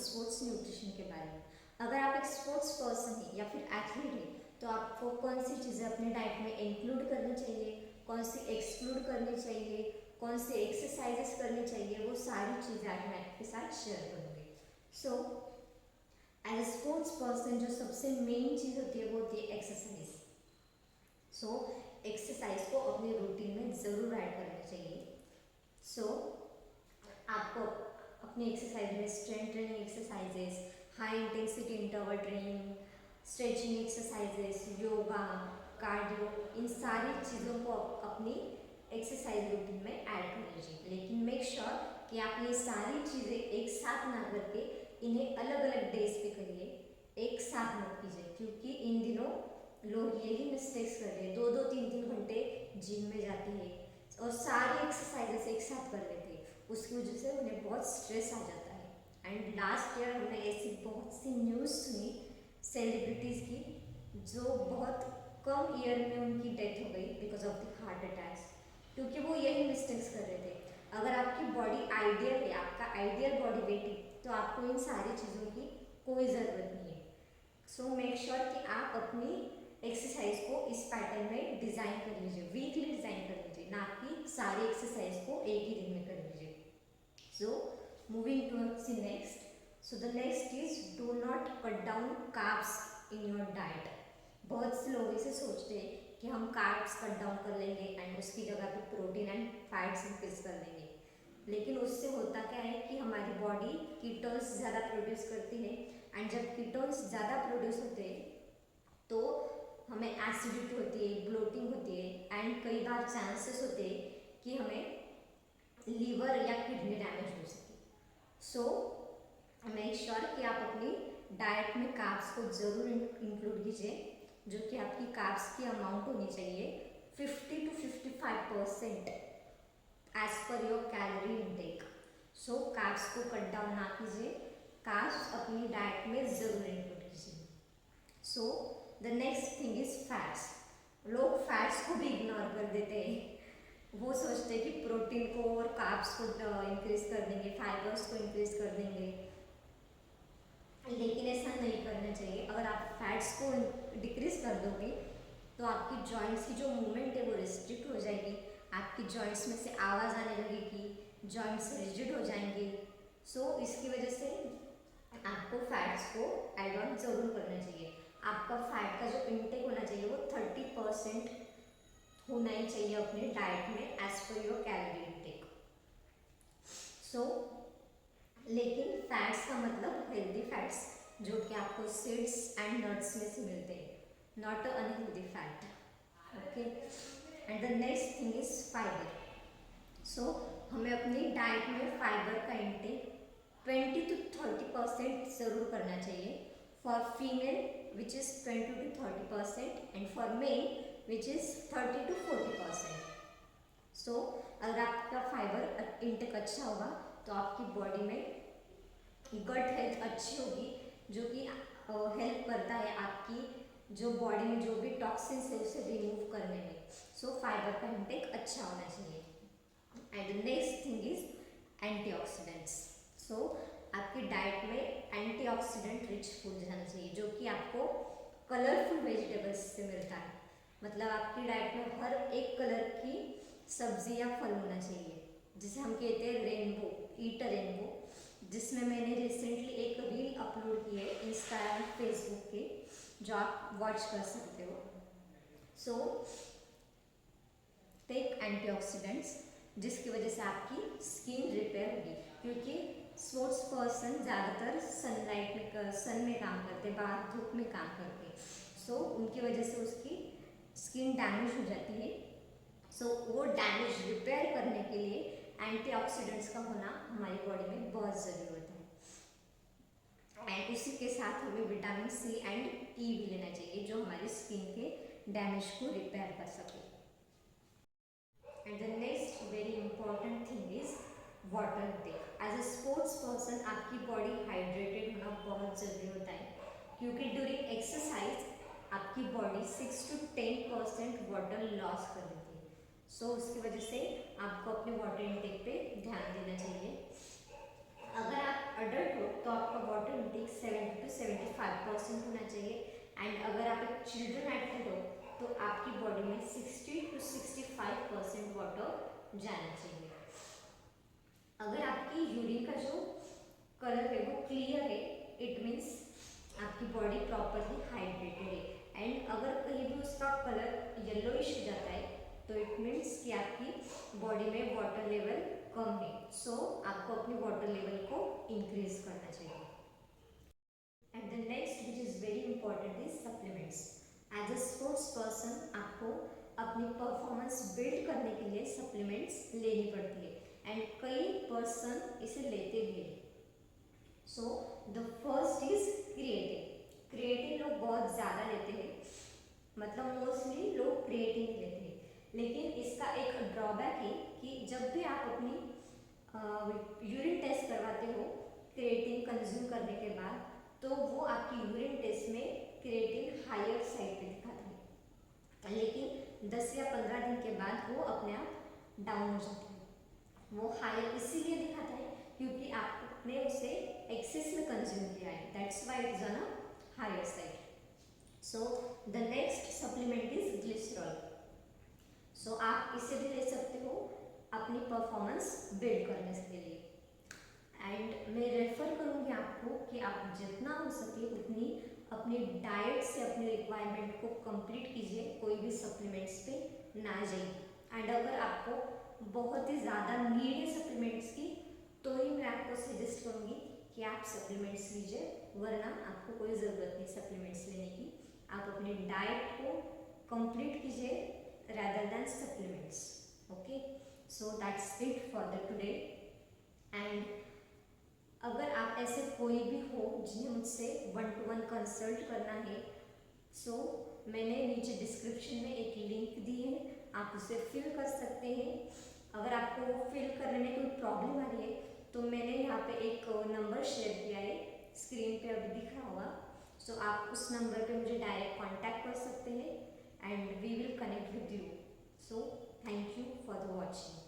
Sports nutrition के बारे में। अगर आप एक स्पोर्ट्स पर्सन हैं या फिर एथलीट हैं तो आपको कौन सी चीज़ें अपने डाइट में इंक्लूड करनी चाहिए, कौन सी एक्सक्लूड करनी चाहिए, कौन सी एक्सरसाइजेस करनी चाहिए, वो सारी चीज़ें आज मैं आपके साथ शेयर करूँगी। So as a sports person जो सबसे मेन चीज़ होती है वो होती है एक्सरसाइज। सो एक्सरसाइज को अपने रूटीन में ज़रूर ऐड करना चाहिए। सो आपको अपनी एक्सरसाइज में strength training exercises, high intensity interval training, stretching exercises, yoga, cardio, इन सारी चीज़ों को अपनी एक्सरसाइज रूटीन में ऐड कर लीजिए। लेकिन मेक श्योर कि आप ये सारी चीज़ें एक साथ ना करके इन्हें अलग अलग डेज पे करिए, एक साथ मत कीजिए। क्योंकि इन दिनों लोग यही मिस्टेक्स कर रहे हैं, 2-2 3-3 घंटे जिम में जाते हैं और सारी एक्सरसाइजेस एक साथ कर लेते हैं। उसकी वजह से उन्हें बहुत स्ट्रेस आ जाता है। एंड लास्ट ईयर हमने ऐसी बहुत सी न्यूज़ सुनी सेलिब्रिटीज़ की जो बहुत कम ईयर में उनकी डेथ हो गई because of the heart attacks, क्योंकि वो यही मिस्टेक्स कर रहे थे। अगर आपकी बॉडी आइडियल है, आपका आइडियल बॉडी वेट है, तो आपको इन सारी चीज़ों की कोई ज़रूरत नहीं है। सो मेक श्योर कि आप अपनी एक्सरसाइज को इस पैटर्न में डिज़ाइन कर लीजिए, वीकली डिज़ाइन कर लीजिए, ना कि सारी एक्सरसाइज को एक ही दिन में कर लीजिए। So moving towards the next, so the next is do not cut down carbs in your diet. बहुत से लोग इसे सोचते हैं कि हम कार्ब्स कट डाउन कर लेंगे एंड उसकी जगह पे प्रोटीन एंड फैट्स इंक्रीज कर लेंगे। लेकिन उससे होता क्या है कि हमारी बॉडी कीटोन्स ज़्यादा प्रोड्यूस करती है एंड जब कीटोन्स ज़्यादा प्रोड्यूस होते हैं तो हमें एसिडिटी होती है, ब्लोटिंग होती है एंड कई बार चांसेस होते हैं कि हमें लीवर या किडनी डैमेज हो सके। सो मेक श्योर कि आप अपनी डाइट में कार्ब्स को ज़रूर इंक्लूड कीजिए, जो कि आपकी कार्ब्स की अमाउंट होनी चाहिए 50 to 55% as per your calorie intake. So carbs को कट डाउन ना कीजिए, कार्ब्स अपनी डाइट में ज़रूर इंक्लूड कीजिए। So the next thing is fats. लोग फैट्स को भी इग्नोर कर देते हैं, वो सोचते हैं कि प्रोटीन को और कार्ब्स को इंक्रीज कर देंगे, फाइबर्स को इंक्रीज कर देंगे, लेकिन ऐसा नहीं करना चाहिए। अगर आप फैट्स को डिक्रीज कर दोगे तो आपकी जॉइंट्स की जो मूवमेंट है वो रिस्ट्रिक्ट हो जाएगी, आपकी जॉइंट्स में से आवाज़ आने लगेगी, जॉइंट्स रिजिड हो जाएंगे। सो इसकी वजह से आपको फैट्स को ऐड ऑन ज़रूर करना चाहिए। आपका फैट का जो इंटेक होना चाहिए वो 30% होना ही चाहिए अपने डाइट में as per your calorie intake. सो लेकिन फैट्स का मतलब हेल्दी फैट्स जो कि आपको सीड्स एंड नट्स में से मिलते हैं, not a unhealthy fat. Okay, and the next thing is fibre. So हमें अपनी डाइट में फाइबर का इंटेक 20 to 30% ज़रूर करना चाहिए for female which is 20 to 30% and for male which is 30 to 40%। सो अगर आपका फाइबर इंटेक अच्छा होगा तो आपकी बॉडी में गट हेल्थ अच्छी होगी, जो कि हेल्प करता है आपकी जो बॉडी में जो भी टॉक्सिन्स है उसे रिमूव करने में। सो फाइबर का इंटेक अच्छा होना चाहिए। And next thing is antioxidants. So आपकी डाइट में एंटीऑक्सीडेंट रिच फूड जाना चाहिए, जो कि आपको कलरफुल वेजिटेबल्स से मिलता है। मतलब आपकी डाइट में हर एक कलर की सब्जी या फल होना चाहिए, जिसे हम कहते हैं रेनबो, ईट अ रेनबो, जिसमें मैंने रिसेंटली एक रील अपलोड की है इंस्टा एंड फेसबुक के, जो आप वॉच कर सकते हो। सो टेक एंटीऑक्सीडेंट्स, जिसकी वजह से आपकी स्किन रिपेयर होगी, क्योंकि स्पोर्ट्स पर्सन ज़्यादातर सनलाइट में सन में काम करते, बाहर धूप में काम करते। सो उनकी वजह से उसकी स्किन डैमेज हो जाती है। सो वो डैमेज रिपेयर करने के लिए एंटीऑक्सीडेंट्स का होना हमारी बॉडी में बहुत ज़रूरी होता है। एंड उसी के साथ हमें विटामिन सी एंड ई भी लेना चाहिए, जो हमारी स्किन के डैमेज को रिपेयर कर सके। And the next very important thing is water intake. As a sports person आपकी बॉडी हाइड्रेटेड होना बहुत ज़रूरी होता है, क्योंकि ड्यूरिंग एक्सरसाइज आपकी बॉडी 6 to 10% वाटर लॉस कर देती है। सो उसकी वजह से आपको अपने वाटर इंटेक पे ध्यान देना चाहिए। अगर आप अडल्ट हो तो आपका 65% होना चाहिए। एंड अगर आप एक चिल्ड्रन एथलीट हो तो आपकी बॉडी में 60 to 65% वाटर जाना चाहिए। अगर आपकी यूरिन का जो कलर है वो क्लियर है, इट मीन्स आपकी बॉडी प्रॉपरली हाइड्रेटेड है। एंड अगर कहीं भी उसका कलर येलोइश हो जाता है तो इट मीन्स कि आपकी बॉडी में वाटर लेवल कम है। सो आपको अपनी वाटर लेवल को इंक्रीज करना चाहिए। And the next which is very important is supplements. As a sports person आपको अपनी परफॉर्मेंस बिल्ड करने के लिए सप्लीमेंट्स लेनी पड़ती है एंड कई पर्सन इसे लेते भी हैं। So the first is creatine. Creatine लोग बहुत ज़्यादा लेते हैं, मतलब मोस्टली लोग क्रिएटिन लेते हैं, लेकिन इसका एक ड्रॉबैक है कि जब भी आप अपनी यूरिन टेस्ट करवाते हो क्रिएटिन कंज्यूम करने के बाद, तो वो आपकी यूरिन टेस्ट में क्रिएटिन हायर साइड पे दिखाता है, लेकिन 10 या 15 दिन के बाद वो अपने आप डाउन हो जाता है। वो हायर इसीलिए दिखाता है क्योंकि आपने उसे एक्सेस में कंज्यूम किया है, that's why it is on a higher side. So the next supplement is glycerol. So आप इसे भी ले सकते हो अपनी परफॉर्मेंस बिल्ड करने के लिए। एंड मैं रेफर करूँगी आपको कि आप जितना हो सके उतनी अपनी डाइट से अपनी रिक्वायरमेंट को कंप्लीट कीजिए, कोई भी सप्लीमेंट्स पे ना जाइए। एंड अगर आपको बहुत ही ज़्यादा नीड है सप्लीमेंट्स की तो ही मैं आपको सजेस्ट करूँगी कि आप सप्लीमेंट्स लीजिए, वरना आपको कोई ज़रूरत नहीं सप्लीमेंट्स लेने की। आप अपनी डाइट को कंप्लीट कीजिए rather than supplements. Okay, so that's it for the today. And अगर आप ऐसे कोई भी हो जिन्हें मुझसे 1-to-1 कंसल्ट करना है, सो मैंने नीचे डिस्क्रिप्शन में एक लिंक दी है, आप उसे फिल कर सकते हैं। अगर आपको वो फिल करने में कोई प्रॉब्लम आ रही है तो मैंने यहाँ पे एक नंबर शेयर किया है, स्क्रीन पे अभी दिख रहा होगा। सो आप उस नंबर पे मुझे डायरेक्ट कांटेक्ट कर सकते हैं and we will connect with you. So thank you for the watching.